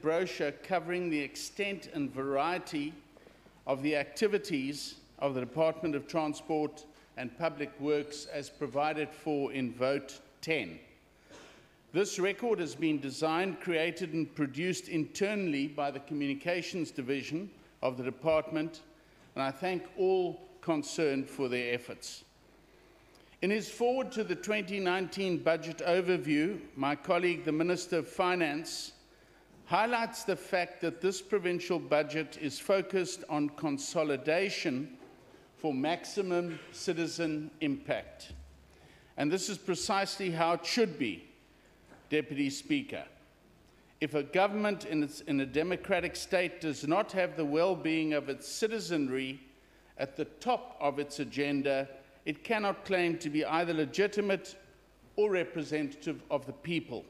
brochure covering the extent and variety of the activities of the Department of Transport and Public Works as provided for in Vote 10. This record has been designed, created and produced internally by the Communications Division of the Department, and I thank all concerned for their efforts. In his foreword to the 2019 budget overview, my colleague, the Minister of Finance, highlights the fact that this provincial budget is focused on consolidation for maximum citizen impact. And this is precisely how it should be, Deputy Speaker. If a government in a democratic state does not have the well-being of its citizenry at the top of its agenda, it cannot claim to be either legitimate or representative of the people.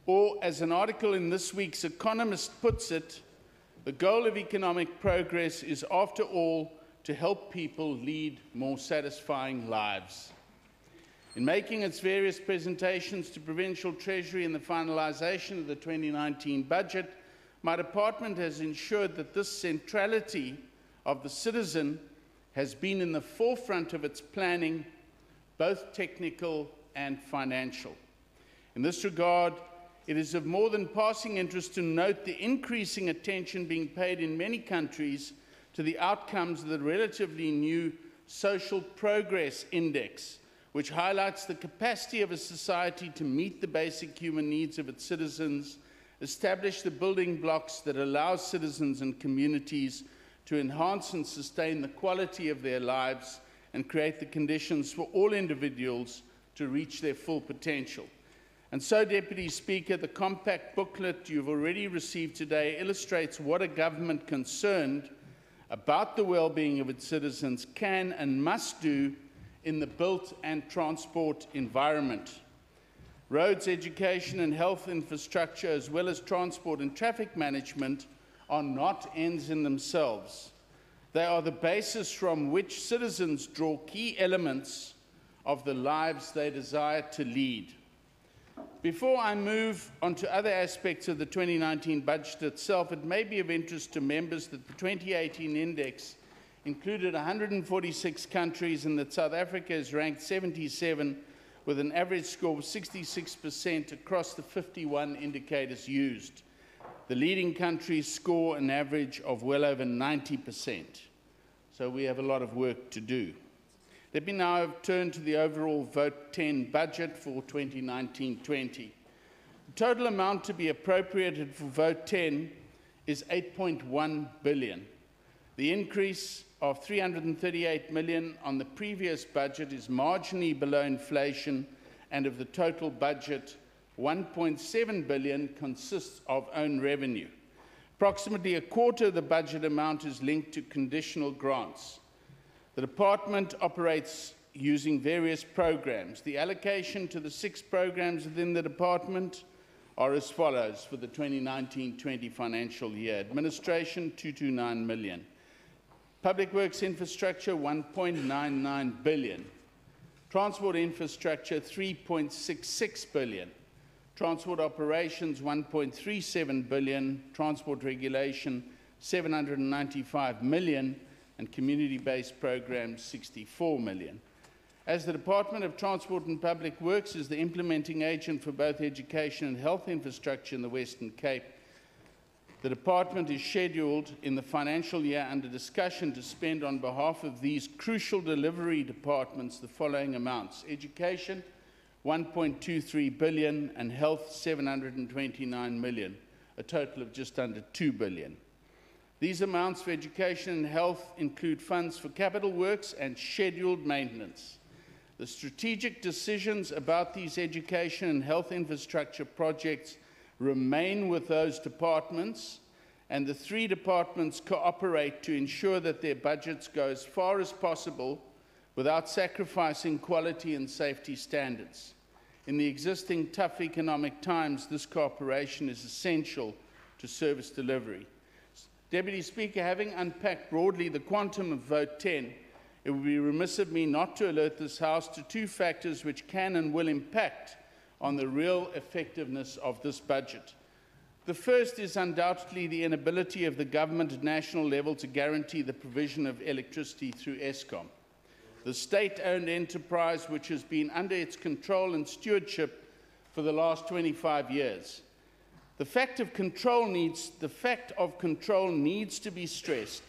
Or, as an article in this week's Economist puts it, the goal of economic progress is, after all, to help people lead more satisfying lives. In making its various presentations to Provincial Treasury in the finalisation of the 2019 budget, my department has ensured that this centrality of the citizen has been in the forefront of its planning, both technical and financial. In this regard, it is of more than passing interest to note the increasing attention being paid in many countries to the outcomes of the relatively new Social Progress Index, which highlights the capacity of a society to meet the basic human needs of its citizens, establish the building blocks that allow citizens and communities to enhance and sustain the quality of their lives and create the conditions for all individuals to reach their full potential. And so, Deputy Speaker, the compact booklet you've already received today illustrates what a government concerned about the well-being of its citizens can and must do in the built and transport environment. Roads, education and health infrastructure, as well as transport and traffic management, are not ends in themselves. They are the basis from which citizens draw key elements of the lives they desire to lead. Before I move on to other aspects of the 2019 budget itself, it may be of interest to members that the 2018 index included 146 countries and that South Africa is ranked 77 with an average score of 66% across the 51 indicators used. The leading countries score an average of well over 90%. So we have a lot of work to do. Let me now turn to the overall Vote 10 budget for 2019-20. The total amount to be appropriated for Vote 10 is $8.1 billion. The increase of $338 million on the previous budget is marginally below inflation, and of the total budget, $1.7 billion consists of own revenue. Approximately a quarter of the budget amount is linked to conditional grants. The department operates using various programs. The allocation to the 6 programs within the department are as follows for the 2019-20 financial year. Administration, $229 million. Public Works Infrastructure, $1.99 billion. Transport Infrastructure, $3.66 billion. Transport Operations, $1.37 billion. Transport Regulation, $795 million. And Community-Based Programs, $64 million. As the Department of Transport and Public Works is the implementing agent for both education and health infrastructure in the Western Cape, the department is scheduled in the financial year under discussion to spend on behalf of these crucial delivery departments the following amounts: education, $1.23 billion, and health, $729 million, a total of just under $2 billion. These amounts for education and health include funds for capital works and scheduled maintenance. The strategic decisions about these education and health infrastructure projects remain with those departments, and the 3 departments cooperate to ensure that their budgets go as far as possible without sacrificing quality and safety standards. In the existing tough economic times, this cooperation is essential to service delivery. Deputy Speaker, having unpacked broadly the quantum of Vote 10, it would be remiss of me not to alert this House to 2 factors which can and will impact on the real effectiveness of this budget. The first is undoubtedly the inability of the government at national level to guarantee the provision of electricity through Eskom, the state-owned enterprise which has been under its control and stewardship for the last 25 years. The fact of control needs to be stressed,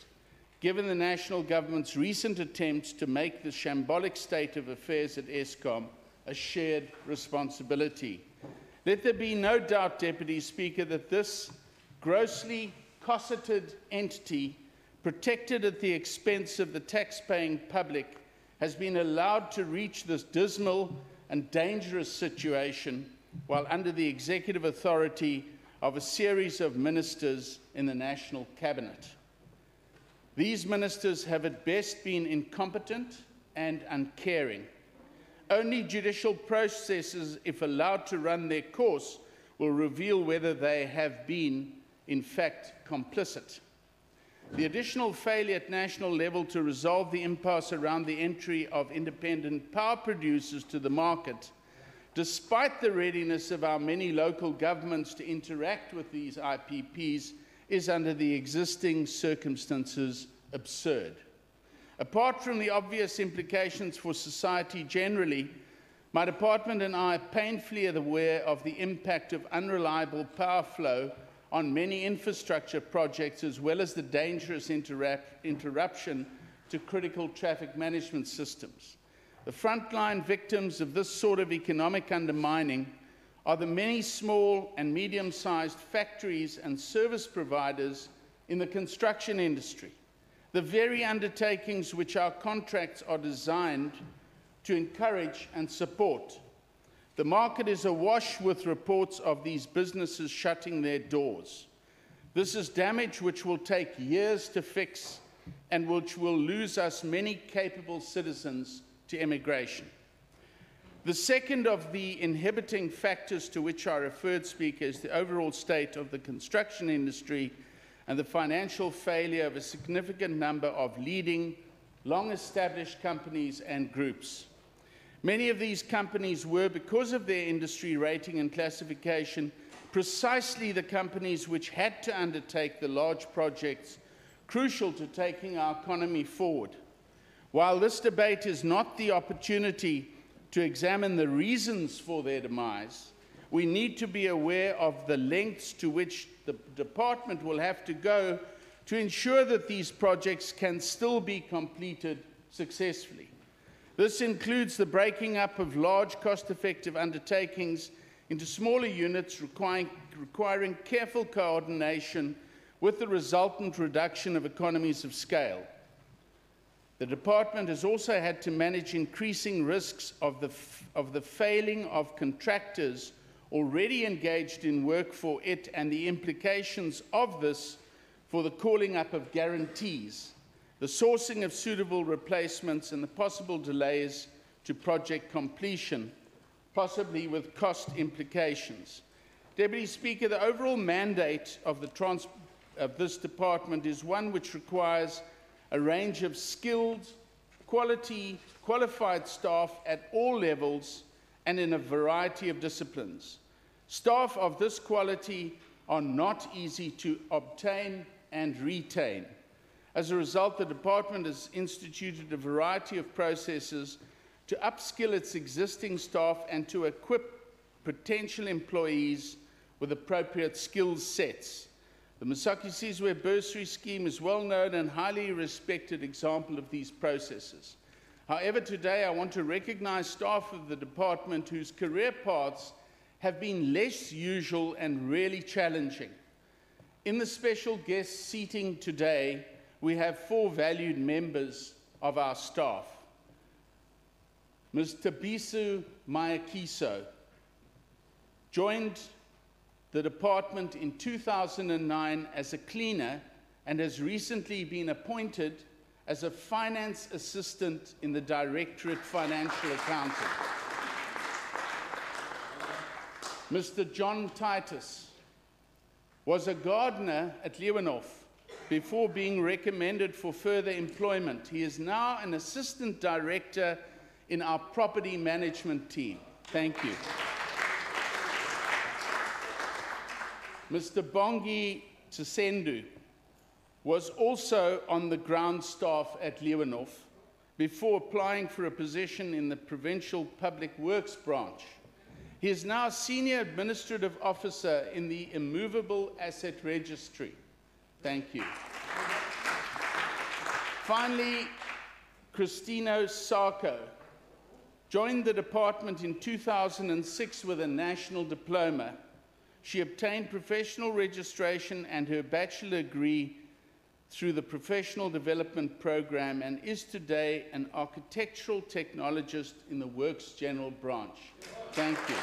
given the national government's recent attempts to make the shambolic state of affairs at Eskom a shared responsibility. Let there be no doubt, Deputy Speaker, that this grossly cosseted entity, protected at the expense of the tax-paying public, has been allowed to reach this dismal and dangerous situation while under the executive authority of a series of ministers in the National Cabinet. These ministers have at best been incompetent and uncaring. Only judicial processes, if allowed to run their course, will reveal whether they have been, in fact, complicit. The additional failure at national level to resolve the impasse around the entry of independent power producers to the market, despite the readiness of our many local governments to interact with these IPPs, is under the existing circumstances absurd. Apart from the obvious implications for society generally, my department and I are painfully aware of the impact of unreliable power flow on many infrastructure projects, as well as the dangerous interruption to critical traffic management systems. The frontline victims of this sort of economic undermining are the many small and medium-sized factories and service providers in the construction industry, the very undertakings which our contracts are designed to encourage and support. The market is awash with reports of these businesses shutting their doors. This is damage which will take years to fix and which will lose us many capable citizens to emigration. The second of the inhibiting factors to which I referred, Speaker, is the overall state of the construction industry and the financial failure of a significant number of leading, long-established companies and groups. Many of these companies were, because of their industry rating and classification, precisely the companies which had to undertake the large projects crucial to taking our economy forward. While this debate is not the opportunity to examine the reasons for their demise, we need to be aware of the lengths to which the department will have to go to ensure that these projects can still be completed successfully. This includes the breaking up of large, cost-effective undertakings into smaller units requiring careful coordination with the resultant reduction of economies of scale. The department has also had to manage increasing risks of the failing of contractors already engaged in work for it and the implications of this for the calling up of guarantees, the sourcing of suitable replacements, and the possible delays to project completion, possibly with cost implications. Deputy Speaker, the overall mandate of this department is one which requires a range of skilled, qualified staff at all levels and in a variety of disciplines. Staff of this quality are not easy to obtain and retain. As a result, the department has instituted a variety of processes to upskill its existing staff and to equip potential employees with appropriate skills sets. The Masaki Sizwe bursary scheme is well known and highly respected example of these processes. However, today I want to recognize staff of the department whose career paths have been less usual and really challenging. In the special guest seating today, we have 4 valued members of our staff. Ms. Tabisu Mayakiso joined the department in 2009 as a cleaner and has recently been appointed as a finance assistant in the Directorate Financial Accounting. Mr. John Titus was a gardener at Leeuwenhof before being recommended for further employment. He is now an assistant director in our property management team. Thank you. Mr. Bongi Tsendu was also on the ground staff at Leeuwenhof before applying for a position in the Provincial Public Works branch. He is now Senior Administrative Officer in the Immovable Asset Registry. Thank you. Finally, Christino Sarko joined the department in 2006 with a national diploma. She obtained professional registration and her bachelor degree through the Professional Development Program and is today an architectural technologist in the Works General branch. Thank you.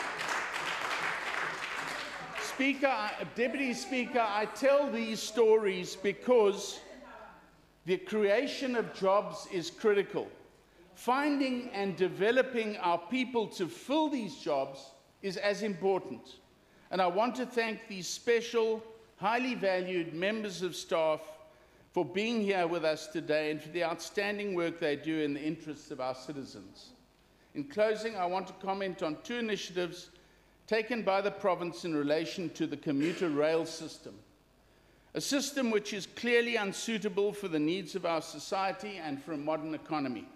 Deputy Speaker, I tell these stories because the creation of jobs is critical. Finding and developing our people to fill these jobs is as important. And I want to thank these special, highly valued members of staff for being here with us today and for the outstanding work they do in the interests of our citizens. In closing, I want to comment on two initiatives taken by the province in relation to the commuter rail system, a system which is clearly unsuitable for the needs of our society and for a modern economy.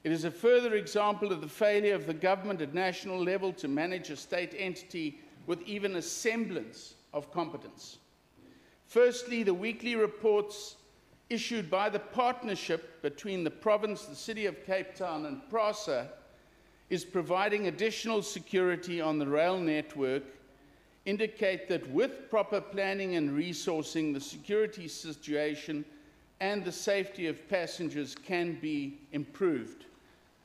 It is a further example of the failure of the government at national level to manage a state entity with even a semblance of competence. Firstly, the weekly reports issued by the partnership between the province, the City of Cape Town and PRASA is providing additional security on the rail network, indicate that with proper planning and resourcing, the security situation and the safety of passengers can be improved.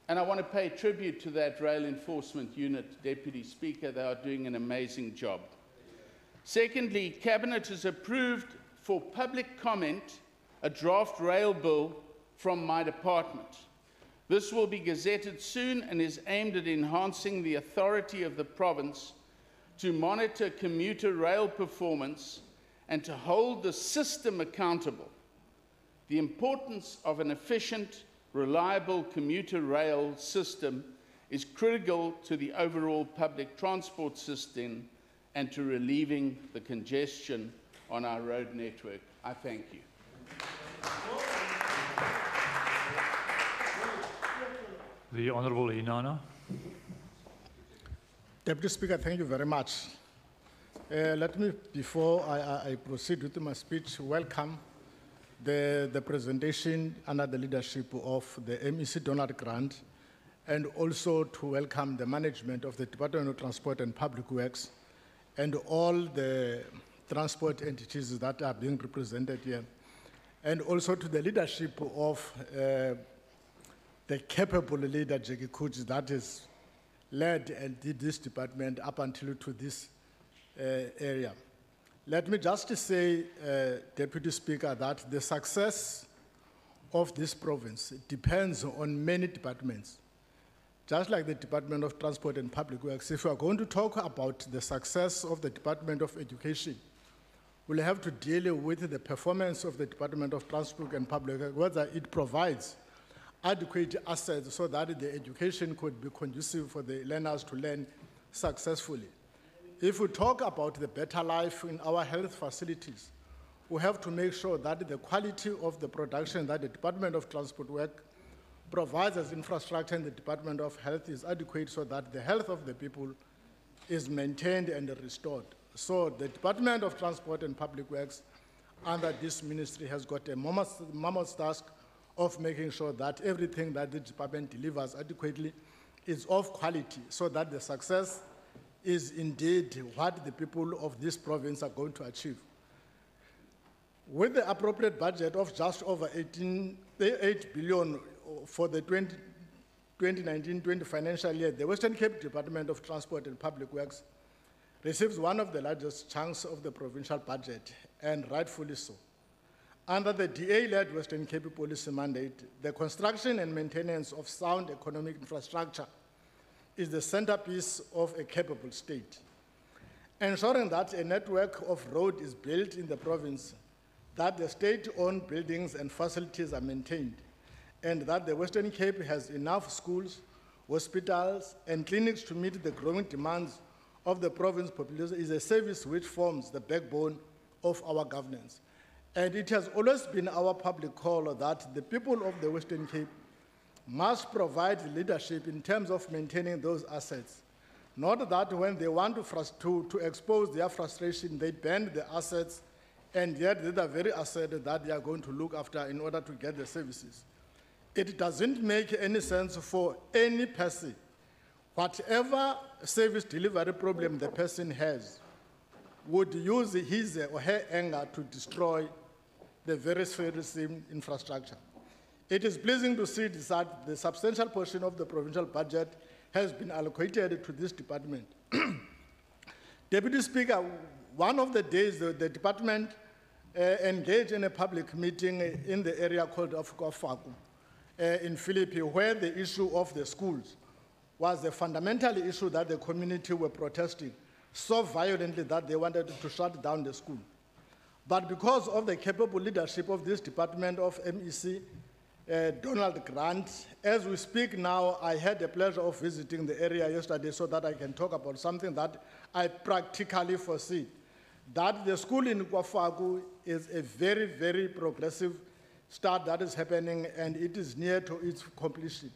And I want to pay tribute to that rail enforcement unit, Deputy Speaker. They are doing an amazing job. Secondly, Cabinet has approved for public comment a draft rail bill from my department. This will be gazetted soon and is aimed at enhancing the authority of the province to monitor commuter rail performance and to hold the system accountable. The importance of an efficient, reliable commuter rail system is critical to the overall public transport system and to relieving the congestion on our road network. I thank you. The Honourable Inana. Deputy Speaker, thank you very much. Let me, before I proceed with my speech, welcome the presentation under the leadership of the MEC Donald Grant, and also to welcome the management of the Department of Transport and Public Works and all the transport entities that are being represented here, and also to the leadership of the capable leader, Jackie Coach, that is led and did this department up until to this area. Let me just say, Deputy Speaker, that the success of this province depends on many departments. Just like the Department of Transport and Public Works, if we are going to talk about the success of the Department of Education, we'll have to deal with the performance of the Department of Transport and Public Works, whether it provides adequate assets so that the education could be conducive for the learners to learn successfully. If we talk about the better life in our health facilities, we have to make sure that the quality of the production that the Department of Transport Work provides as infrastructure and the Department of Health is adequate so that the health of the people is maintained and restored. So the Department of Transport and Public Works under this ministry has got a mammoth task of making sure that everything that the department delivers adequately is of quality so that the success is indeed what the people of this province are going to achieve. With the appropriate budget of just over 8 billion for the 2019-20 financial year, the Western Cape Department of Transport and Public Works receives one of the largest chunks of the provincial budget, and rightfully so. Under the DA-led Western Cape policy mandate, the construction and maintenance of sound economic infrastructure is the centerpiece of a capable state. Ensuring that a network of road is built in the province, that the state-owned buildings and facilities are maintained, and that the Western Cape has enough schools, hospitals, and clinics to meet the growing demands of the province population is a service which forms the backbone of our governance. And it has always been our public call that the people of the Western Cape must provide leadership in terms of maintaining those assets. Not that when they want to expose their frustration, they bend the assets, and yet they're the very asset that they are going to look after in order to get the services. It doesn't make any sense for any person, whatever service delivery problem the person has, would use his or her anger to destroy the very same infrastructure. It is pleasing to see that the substantial portion of the provincial budget has been allocated to this department. Deputy Speaker, one of the days the department engaged in a public meeting in the area called Kofaku in Philippi, where the issue of the schools was a fundamental issue that the community were protesting so violently that they wanted to shut down the school. But because of the capable leadership of this department of MEC, Donald Grant, as we speak now, I had the pleasure of visiting the area yesterday so that I can talk about something that I practically foresee. That the school in Kwafaku is a very, very progressive start that is happening, and it is near to its completion.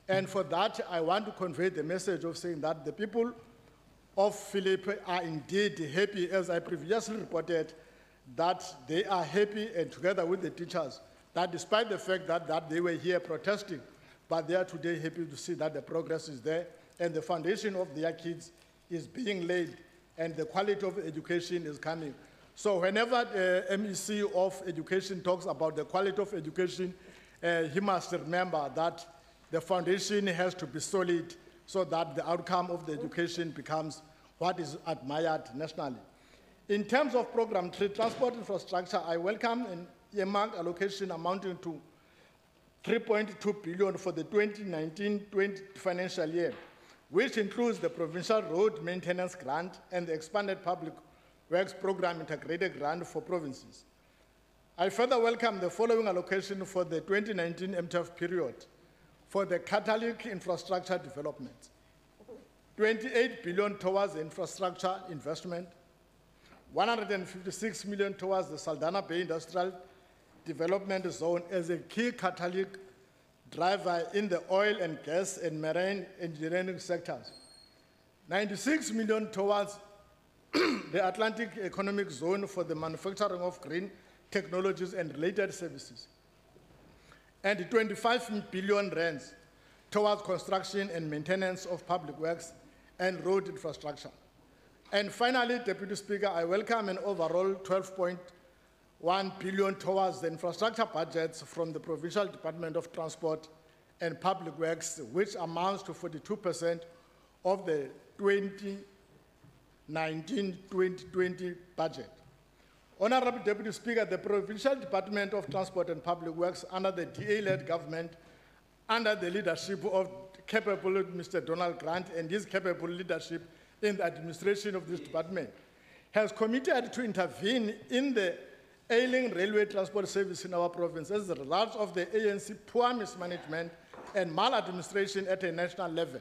And for that, I want to convey the message of saying that the people of Philippi are indeed happy, as I previously reported, that they are happy, and together with the teachers, that despite the fact that they were here protesting, but they are today happy to see that the progress is there and the foundation of their kids is being laid and the quality of education is coming. So whenever the MEC of Education talks about the quality of education, he must remember that the foundation has to be solid so that the outcome of the education becomes what is admired nationally. In terms of Program 3, transport infrastructure, I welcome an earmarked allocation amounting to 3.2 billion for the 2019-20 financial year, which includes the Provincial Road Maintenance Grant and the expanded Public Works Program Integrated Grant for provinces. I further welcome the following allocation for the 2019 MTF period for the catalytic infrastructure development. 28 billion towards infrastructure investment, 156 million towards the Saldanha Bay Industrial Development Zone as a key catalytic driver in the oil and gas and marine engineering sectors. 96 million towards the Atlantic Economic Zone for the manufacturing of green technologies and related services. And 25 billion rands towards construction and maintenance of public works and road infrastructure. And finally, Deputy Speaker, I welcome an overall 12.1 billion towards the infrastructure budgets from the Provincial Department of Transport and Public Works, which amounts to 42% of the 2019-2020 budget. Honorable Deputy Speaker, the Provincial Department of Transport and Public Works under the DA-led government, under the leadership of capable Mr. Donald Grant and his capable leadership in the administration of this department, has committed to intervene in the ailing railway transport service in our province as a result of the ANC poor mismanagement and maladministration at a national level.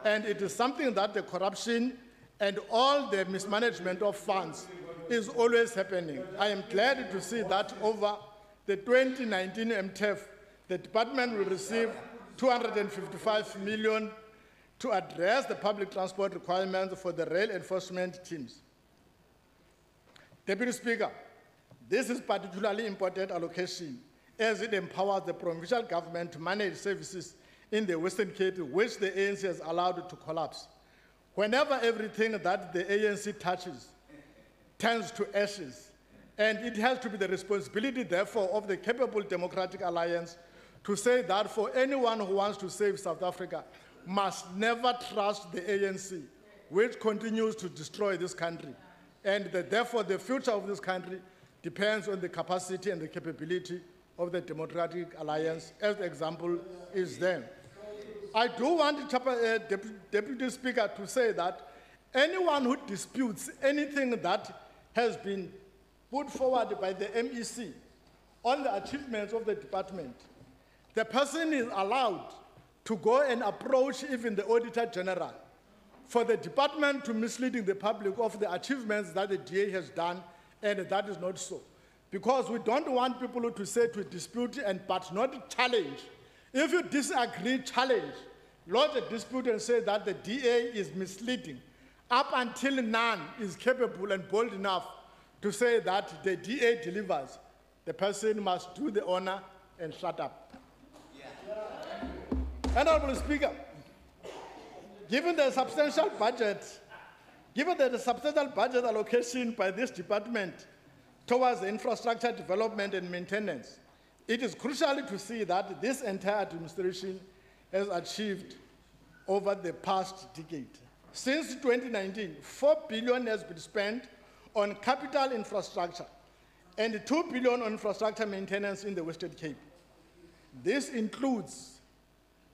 And it is something that the corruption and all the mismanagement of funds is always happening. I am glad to see that over the 2019 MTF, the department will receive 255 million to address the public transport requirements for the rail enforcement teams. Deputy Speaker, this is particularly important allocation as it empowers the provincial government to manage services in the Western Cape, which the ANC has allowed to collapse. Whenever everything that the ANC touches turns to ashes, and it has to be the responsibility, therefore, of the capable Democratic Alliance to say that for anyone who wants to save South Africa must never trust the ANC, which continues to destroy this country. And that therefore, the future of this country depends on the capacity and the capability of the Democratic Alliance, as the example is there. I do want, Deputy Speaker, to say that anyone who disputes anything that has been put forward by the MEC on the achievements of the department, the person is allowed to go and approach even the Auditor General for the department to misleading the public of the achievements that the DA has done, and that is not so. Because we don't want people to say to dispute but not challenge. If you disagree, challenge. Lodge a dispute and say that the DA is misleading. Up until none is capable and bold enough to say that the DA delivers, the person must do the honor and shut up. Yeah. Honorable Speaker, given the substantial budget allocation by this department towards the infrastructure development and maintenance, it is crucial to see that this entire administration has achieved over the past decade. Since 2019, 4 billion has been spent on capital infrastructure and 2 billion on infrastructure maintenance in the Western Cape. This includes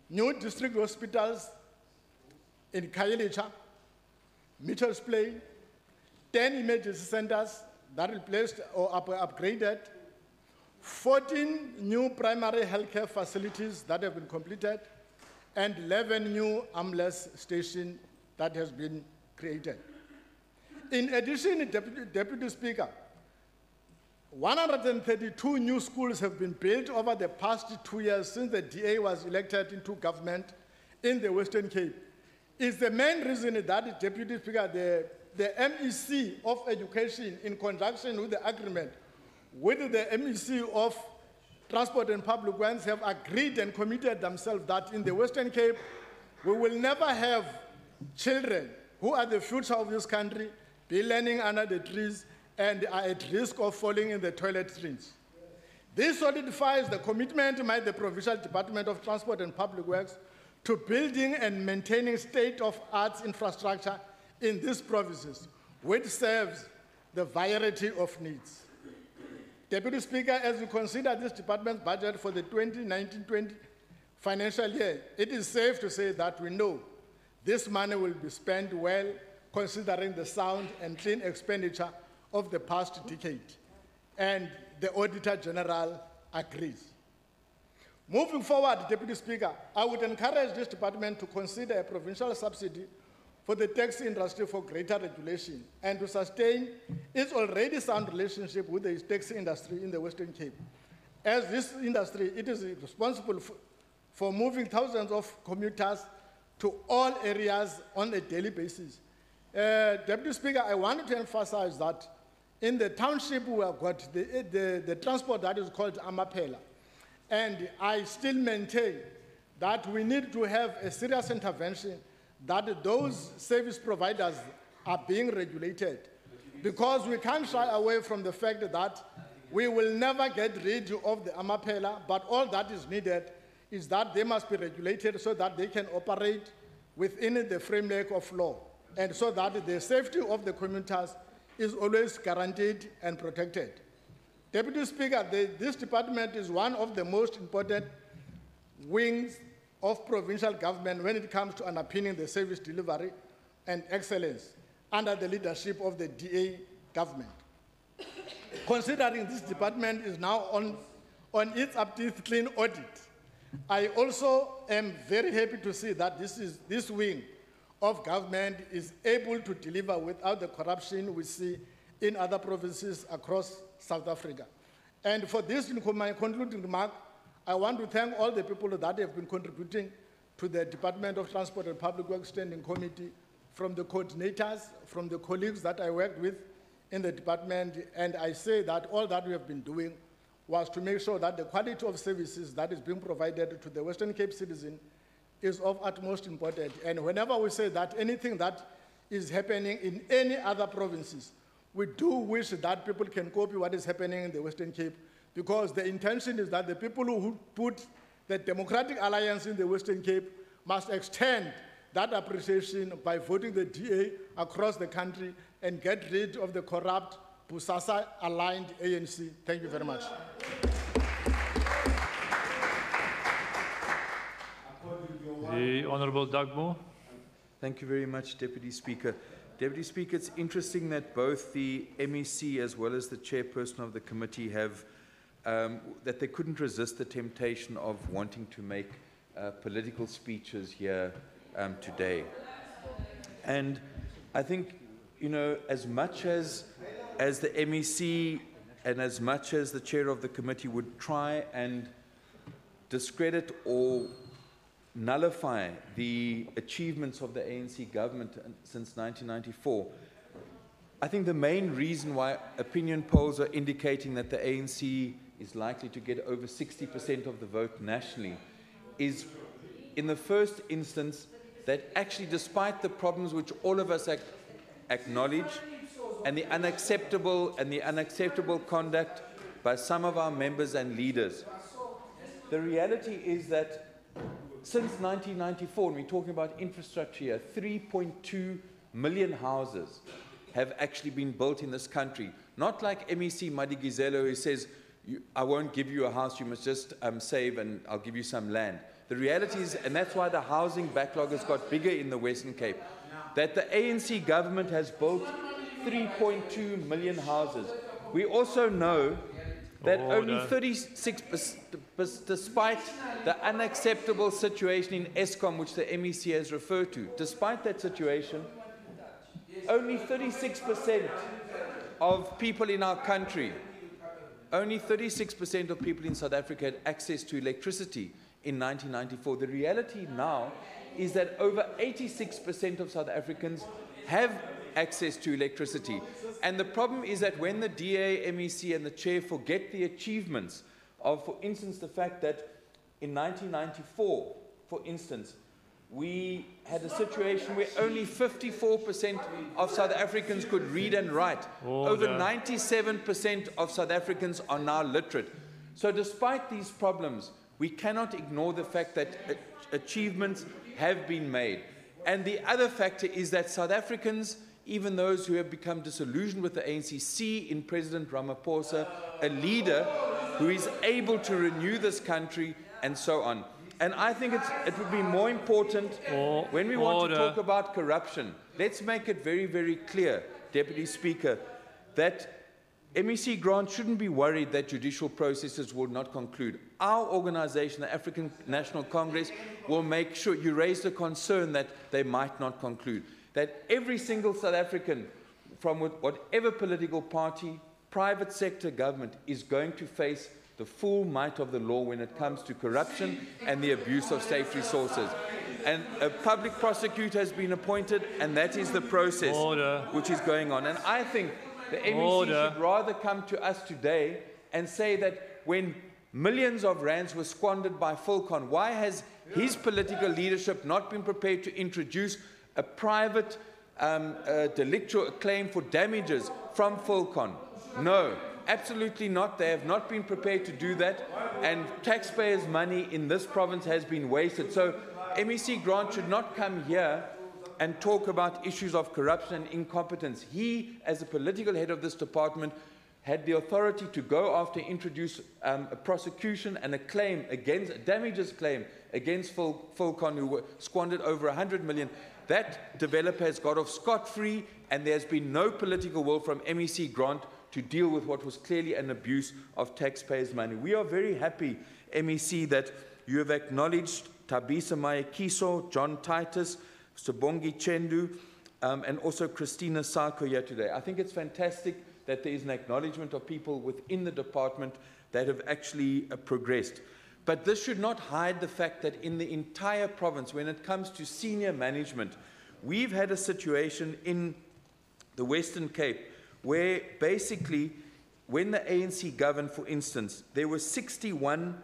new district hospitals in Khayelitsha, Mitchell's Plain, 10 emergency centers that replaced or upgraded, 14 new primary healthcare facilities that have been completed, and 11 new ambulance stations that has been created. In addition, Deputy Speaker, 132 new schools have been built over the past 2 years since the DA was elected into government in the Western Cape. It's the main reason that, Deputy Speaker, the MEC of Education, in conjunction with the agreement with the MEC of Transport and Public Works, have agreed and committed themselves that in the Western Cape, we will never have children who are the future of this country be learning under the trees and are at risk of falling in the toilet streams. This solidifies the commitment by the Provincial Department of Transport and Public Works to building and maintaining state-of-the-art infrastructure in these provinces, which serves the variety of needs. Deputy Speaker, as we consider this department's budget for the 2019-20 financial year, it is safe to say that we know this money will be spent well, considering the sound and clean expenditure of the past decade, and the Auditor General agrees. Moving forward, Deputy Speaker, I would encourage this department to consider a provincial subsidy for the taxi industry for greater regulation and to sustain its already sound relationship with the taxi industry in the Western Cape. As this industry, it is responsible for moving thousands of commuters to all areas on a daily basis. Deputy Speaker, I wanted to emphasize that in the township we have got the transport that is called Amapela. And I still maintain that we need to have a serious intervention that those service providers are being regulated, because we can't shy away from the fact that we will never get rid of the Amapela, but all that is needed is that they must be regulated so that they can operate within the framework of law, and so that the safety of the commuters is always guaranteed and protected. Deputy Speaker, this department is one of the most important wings of provincial government when it comes to underpinning the service delivery and excellence under the leadership of the DA government. Considering this department is now on its up-to-date clean audit, I also am very happy to see that this wing of government is able to deliver without the corruption we see in other provinces across South Africa. And for this, in my concluding remark, I want to thank all the people that have been contributing to the Department of Transport and Public Works Standing Committee, from the coordinators, from the colleagues that I worked with in the department, and I say that all that we have been doing was to make sure that the quality of services that is being provided to the Western Cape citizen is of utmost importance. And whenever we say that anything that is happening in any other provinces, we do wish that people can copy what is happening in the Western Cape, because the intention is that the people who put the Democratic Alliance in the Western Cape must extend that appreciation by voting the DA across the country and get rid of the corrupt, Busasa-aligned ANC. Thank you very much. The Honourable Doug Moore. Thank you very much, Deputy Speaker. Deputy Speaker, it's interesting that both the MEC as well as the chairperson of the committee have, that they couldn't resist the temptation of wanting to make political speeches here today. And I think, you know, as much as the MEC and as much as the chair of the committee would try and discredit or nullify the achievements of the ANC government since 1994, I think the main reason why opinion polls are indicating that the ANC is likely to get over 60% of the vote nationally is, in the first instance, that actually despite the problems which all of us acknowledge and the unacceptable conduct by some of our members and leaders, the reality is that since 1994, and we're talking about infrastructure here, 3.2 million houses have actually been built in this country. Not like MEC Madigizelo, who says, I won't give you a house, you must just save and I'll give you some land. The reality is, and that's why the housing backlog has got bigger in the Western Cape, that the ANC government has built 3.2 million houses. We also know that only 36%, despite the unacceptable situation in Eskom, which the MEC has referred to, despite that situation, only 36% of people in our country, only 36% of people in South Africa had access to electricity in 1994. The reality now is that over 86% of South Africans have access to electricity. And the problem is that when the DA, MEC and the chair forget the achievements of, for instance, the fact that in 1994, for instance, we had a situation where only 54% of South Africans could read and write. Over 97% of South Africans are now literate. So despite these problems, we cannot ignore the fact that achievements have been made. And the other factor is that South Africans, even those who have become disillusioned with the ANC, see in President Ramaphosa a leader who is able to renew this country and so on. And I think it would be more important when we want to talk about corruption. Let's make it very, very clear, Deputy Speaker, that MEC Grant shouldn't be worried that judicial processes will not conclude. Our organization, the African National Congress, will make sure you raise the concern that they might not conclude. That every single South African, from whatever political party, private sector government, is going to face the full might of the law when it comes to corruption and the abuse of state resources. And a public prosecutor has been appointed, and that is the process which is going on. And I think the MEC should rather come to us today and say that when millions of rands were squandered by Fulcon, why has his political leadership not been prepared to introduce a private delictual claim for damages from Fulcon? No. Absolutely not. They have not been prepared to do that, and taxpayers' money in this province has been wasted. So MEC Grant should not come here and talk about issues of corruption and incompetence. He, as the political head of this department, had the authority to go after, introduce a prosecution and a claim against, a damages claim against Fulcon, who squandered over 100 million. That developer has got off scot-free, and there has been no political will from MEC Grant to deal with what was clearly an abuse of taxpayers' money. We are very happy, MEC, that you have acknowledged Thabisa Mayekiso, John Titus, Sabongi Chendu, and also Christina Sako here today. I think it's fantastic that there is an acknowledgement of people within the department that have actually progressed. But this should not hide the fact that in the entire province, when it comes to senior management, we've had a situation in the Western Cape where basically, when the ANC governed, for instance, there were 61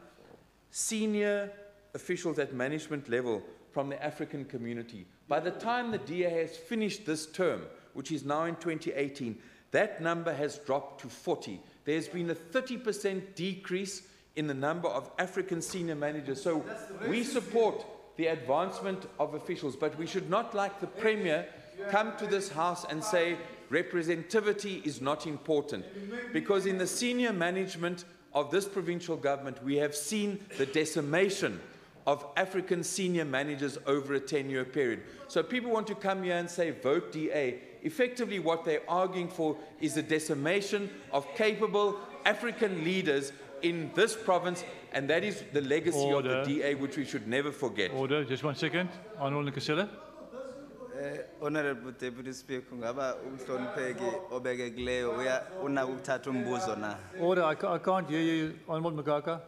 senior officials at management level from the African community. By the time the DA has finished this term, which is now in 2018, that number has dropped to 40. There's been a 30% decrease in the number of African senior managers. So we support the advancement of officials, but we should not, like the Premier, come to this House and say representativity is not important. Because in the senior management of this provincial government, we have seen the decimation of African senior managers over a 10-year period. So people want to come here and say, vote DA. Effectively, what they're arguing for is the decimation of capable African leaders in this province, and that is the legacy of the DA, which we should never forget. Order. Just 1 second. Honourable Nkosela. Honorable Deputy Speaker, ngaba umhlonipheki obekekileyo unako ukuthatha umbuzo na. Order, I can't hear you, Honorable Magaka.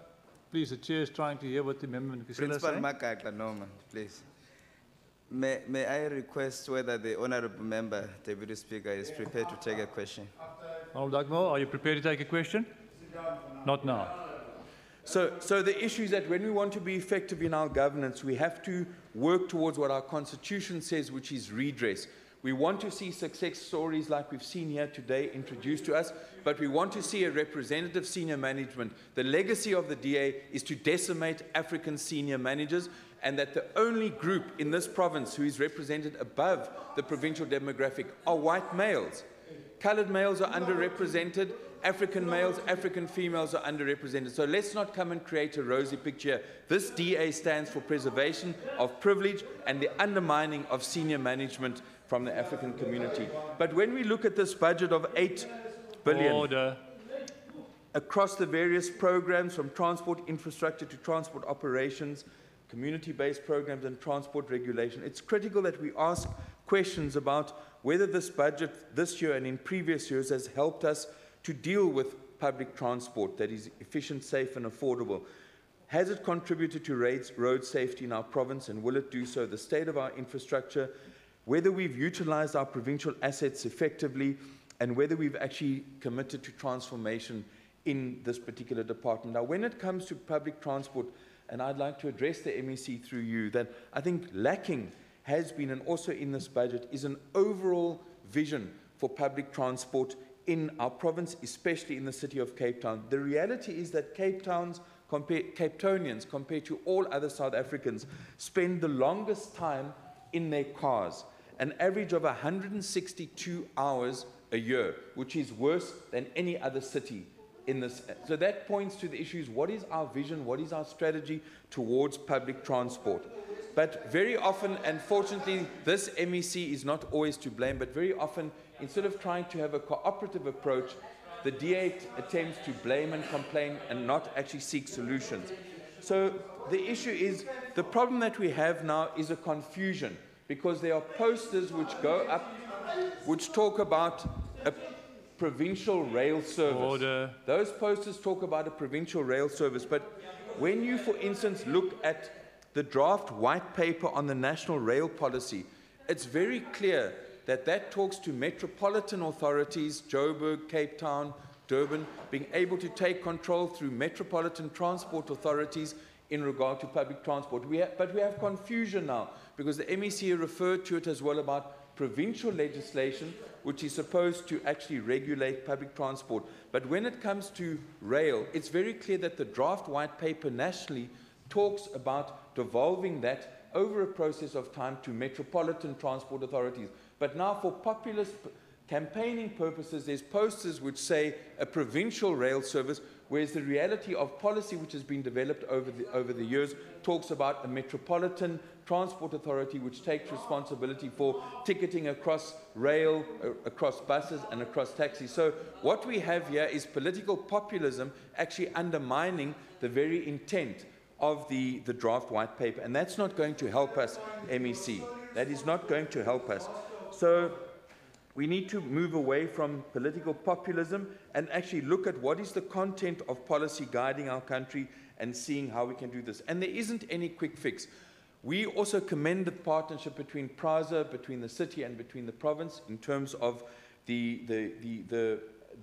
Please, the chair is trying to hear what the member is Principal saying. Magaka, no man, please. May I request whether the Honorable Member, Deputy Speaker, is prepared to take a question? Honorable Dagmo, are you prepared to take a question? Not now. So the issue is that when we want to be effective in our governance, we have to work towards what our constitution says, which is redress. We want to see success stories like we've seen here today introduced to us, but we want to see a representative senior management. The legacy of the DA is to decimate African senior managers, and that the only group in this province who is represented above the provincial demographic are white males. Coloured males are underrepresented, African males, African females are underrepresented. So let's not come and create a rosy picture. This DA stands for preservation of privilege and the undermining of senior management from the African community. But when we look at this budget of 8 billion Order. across the various programs, from transport infrastructure to transport operations, community-based programs and transport regulation, it's critical that we ask questions about whether this budget this year and in previous years has helped us to deal with public transport that is efficient, safe and affordable. Has it contributed to road safety in our province, and will it do so? The state of our infrastructure, whether we've utilized our provincial assets effectively, and whether we've actually committed to transformation in this particular department. Now, when it comes to public transport, and I'd like to address the MEC through you, that I think lacking has been, and also in this budget, is an overall vision for public transport in our province, especially in the city of Cape Town. The reality is that Cape Townians, compared to all other South Africans, spend the longest time in their cars, an average of 162 hours a year, which is worse than any other city in this. So that points to the issues: what is our vision, what is our strategy towards public transport? But very often, and fortunately this MEC is not always to blame, but very often, instead of trying to have a cooperative approach, the DA attempts to blame and complain and not actually seek solutions. So the issue is, the problem that we have now is a confusion, because there are posters which go up which talk about a provincial rail service. Order. Those posters talk about a provincial rail service, but when you, for instance, look at the draft white paper on the national rail policy, it's very clear that that talks to metropolitan authorities, Joburg, Cape Town, Durban, being able to take control through metropolitan transport authorities in regard to public transport. But we have confusion now, because the MEC referred to it as well about provincial legislation, which is supposed to actually regulate public transport. But when it comes to rail, it's very clear that the draft white paper nationally talks about devolving that over a process of time to metropolitan transport authorities. But now, for populist campaigning purposes, there's posters which say a provincial rail service, whereas the reality of policy which has been developed over the years talks about a metropolitan transport authority which takes responsibility for ticketing across rail, across buses and across taxis. So what we have here is political populism actually undermining the very intent of the draft white paper, and that's not going to help us, MEC. That is not going to help us. So we need to move away from political populism and actually look at what is the content of policy guiding our country and seeing how we can do this. And there isn't any quick fix. We also commend the partnership between PRASA, between the city and between the province, in terms of the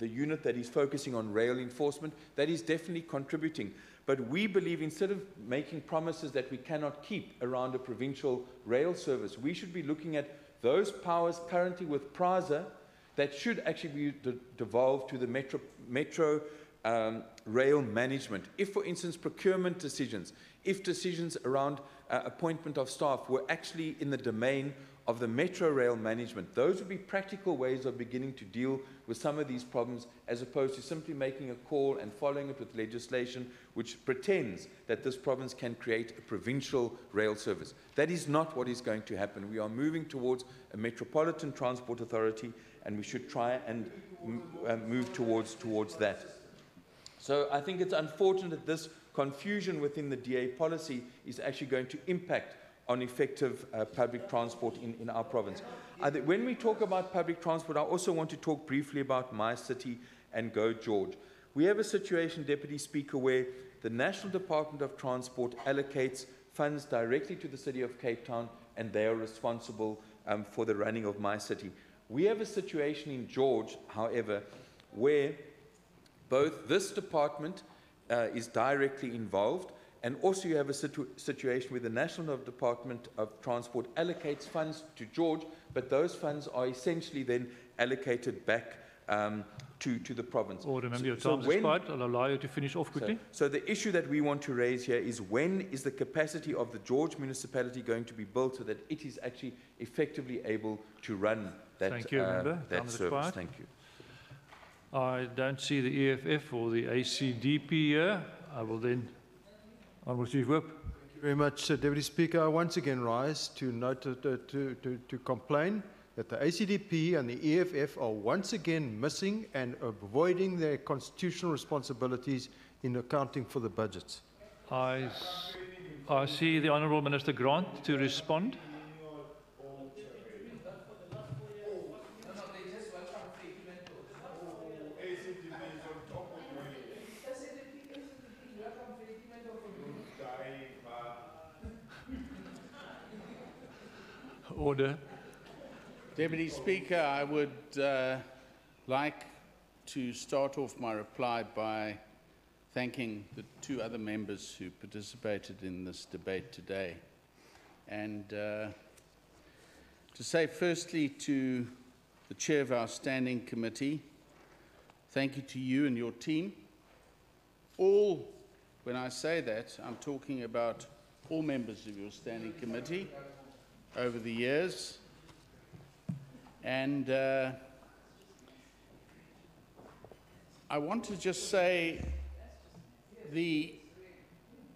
unit that is focusing on rail enforcement. That is definitely contributing. But we believe, instead of making promises that we cannot keep around a provincial rail service, we should be looking at those powers currently with PRASA that should actually be devolved to the metro rail management. If, for instance, procurement decisions, if decisions around appointment of staff were actually in the domain of the metro rail management, those would be practical ways of beginning to deal with some of these problems, as opposed to simply making a call and following it with legislation which pretends that this province can create a provincial rail service. That is not what is going to happen. We are moving towards a metropolitan transport authority, and we should try and move towards that. So I think it's unfortunate that this confusion within the DA policy is actually going to impact on effective public transport in our province. When we talk about public transport, I also want to talk briefly about My City and Go George. We have a situation, Deputy Speaker, where the National Department of Transport allocates funds directly to the City of Cape Town, and they are responsible for the running of My City. We have a situation in George, however, where both this department is directly involved, and also you have a situation where the National Department of Transport allocates funds to George, but those funds are essentially then allocated back to the province. Order, member, your time is expired. I'll allow you to finish off quickly. So the issue that we want to raise here is, when is the capacity of the George municipality going to be built so that it is actually effectively able to run that, Thank you, member. that service? Expired. Thank you. I don't see the EFF or the ACDP here. I will then, Honourable Chief Whip. Thank you very much, Deputy Speaker. I once again rise to note to complain that the ACDP and the EFF are once again missing and avoiding their constitutional responsibilities in accounting for the budgets. I see the Honourable Minister Grant to respond. Order. Deputy Speaker, I would like to start off my reply by thanking the two other members who participated in this debate today. And to say firstly to the chair of our standing committee, thank you to you and your team. All, when I say that, I'm talking about all members of your standing committee over the years. And I want to just say,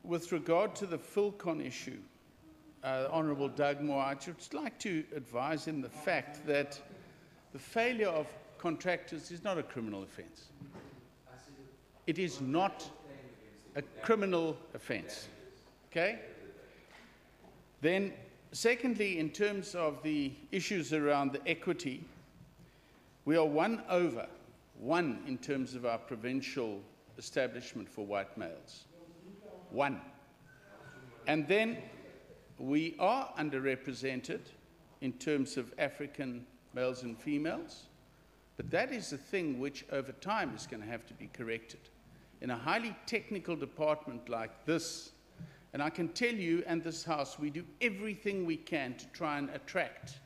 with regard to the Philcon issue, Honourable Doug Moore, I'd just like to advise in the fact that the failure of contractors is not a criminal offence. It is not a criminal offence. Okay? Then, secondly, in terms of the issues around the equity, we are one in terms of our provincial establishment for white males. One. And then we are underrepresented in terms of African males and females, but that is a thing which over time is going to have to be corrected. In a highly technical department like this, and I can tell you and this House, we do everything we can to try and attract.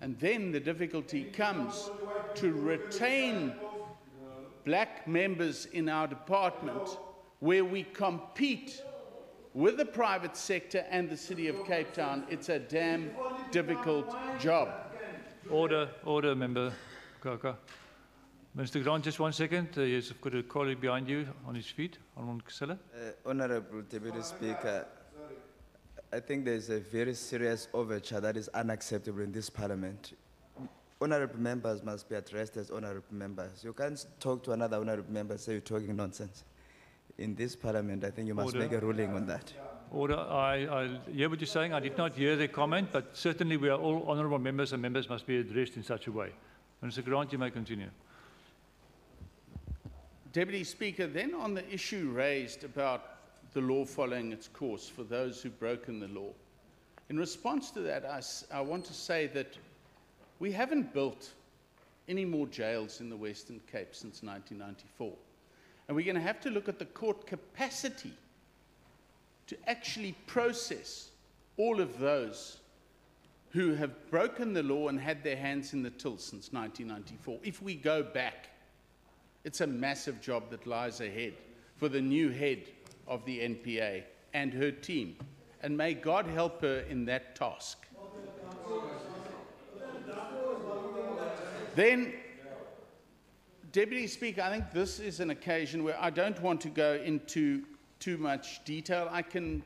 And then the difficulty comes to retain black members in our department, where we compete with the private sector and the City of Cape Town. It's a damn difficult job. Order, member Kaka. Minister Grant, just 1 second. Yes, I've got a colleague behind you on his feet. Honourable Kisela. Honourable Deputy Speaker, I think there's a very serious overture that is unacceptable in this parliament. Honourable members must be addressed as honourable members. You can't talk to another honourable member and say you're talking nonsense. In this parliament, I think you must make a ruling on that. Order. I hear what you're saying. I did not hear the comment, but certainly we are all honourable members, and members must be addressed in such a way. Minister Grant, you may continue. Deputy Speaker, then on the issue raised about the law following its course for those who've broken the law, in response to that, I want to say that we haven't built any more jails in the Western Cape since 1994. And we're going to have to look at the court capacity to actually process all of those who have broken the law and had their hands in the till since 1994. If we go back, it's a massive job that lies ahead for the new head of the NPA and her team. And may God help her in that task. Then, Deputy Speaker, I think this is an occasion where I don't want to go into too much detail. I can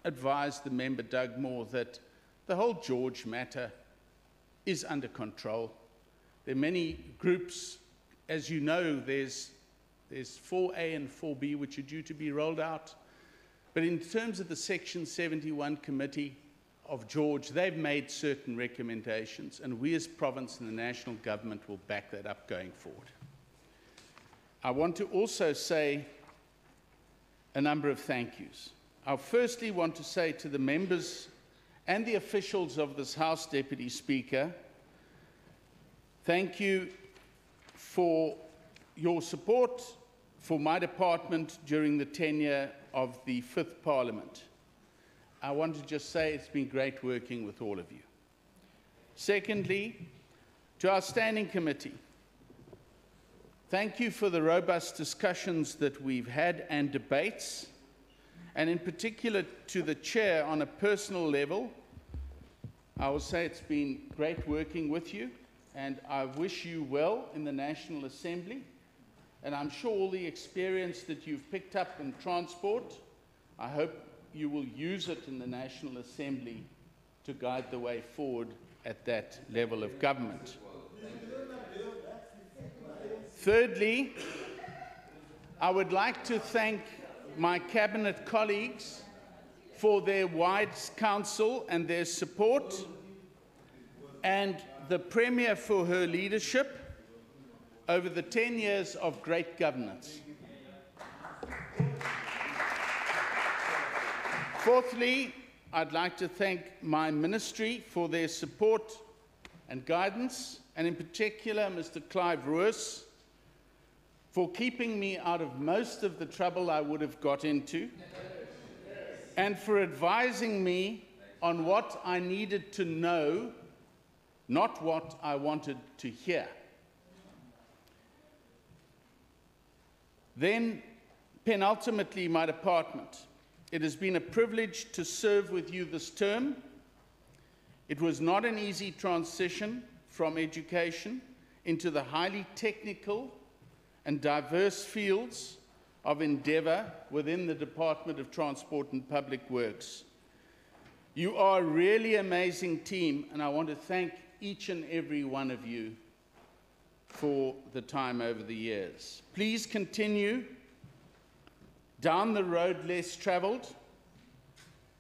advise the member, Doug Moore, that the whole George matter is under control. There are many groups. As you know, there's 4A and 4B, which are due to be rolled out. But in terms of the Section 71 Committee of George, they've made certain recommendations, and we as province and the national government will back that up going forward. I want to also say a number of thank yous. I firstly want to say to the members and the officials of this House, Deputy Speaker, thank you for your support for my department during the tenure of the 5th Parliament. I want to just say it's been great working with all of you. Secondly, to our Standing Committee, thank you for the robust discussions that we've had and debates, and in particular to the Chair on a personal level. I will say it's been great working with you, and I wish you well in the National Assembly. And I'm sure all the experience that you've picked up in transport, I hope you will use it in the National Assembly to guide the way forward at that level of government. Thirdly, I would like to thank my Cabinet colleagues for their wise counsel and their support, and the Premier for her leadership over the 10 years of great governance. Fourthly, I'd like to thank my ministry for their support and guidance, and in particular Mr. Clive Roos for keeping me out of most of the trouble I would have got into, and for advising me on what I needed to know, not what I wanted to hear. Then, penultimately, my department. It has been a privilege to serve with you this term. It was not an easy transition from education into the highly technical and diverse fields of endeavour within the Department of Transport and Public Works. You are a really amazing team, and I want to thank each and every one of you for the time over the years. Please continue down the road less travelled,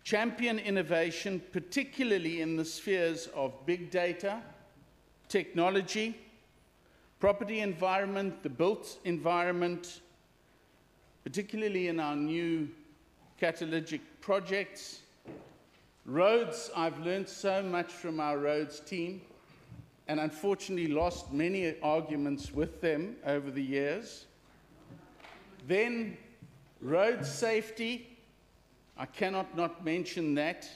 champion innovation, particularly in the spheres of big data, technology, property environment, the built environment, particularly in our new catalytic projects. Roads, I've learned so much from our roads team, and unfortunately lost many arguments with them over the years. Then road safety, I cannot not mention that.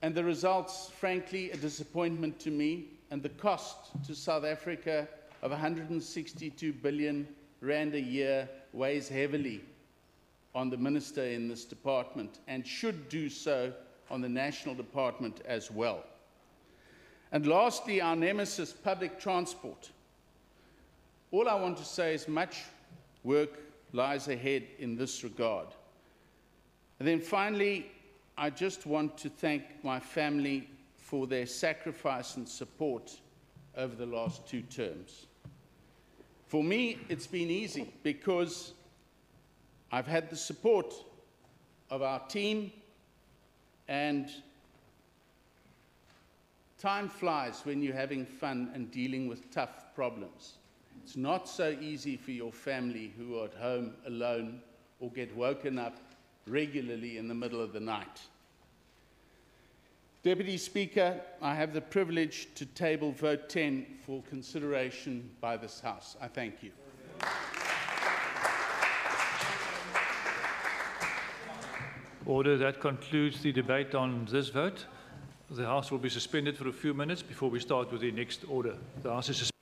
And the results, frankly, a disappointment to me, and the cost to South Africa of 162 billion rand a year weighs heavily on the minister in this department, and should do so on the national department as well. And lastly, our nemesis, public transport. All I want to say is much work lies ahead in this regard. And then finally, I just want to thank my family for their sacrifice and support over the last 2 terms. For me, it's been easy because I've had the support of our team, and time flies when you're having fun and dealing with tough problems. It's not so easy for your family who are at home alone or get woken up regularly in the middle of the night. Deputy Speaker, I have the privilege to table vote 10 for consideration by this House. I thank you. Order. That concludes the debate on this vote. The House will be suspended for a few minutes before we start with the next order. The House is suspended.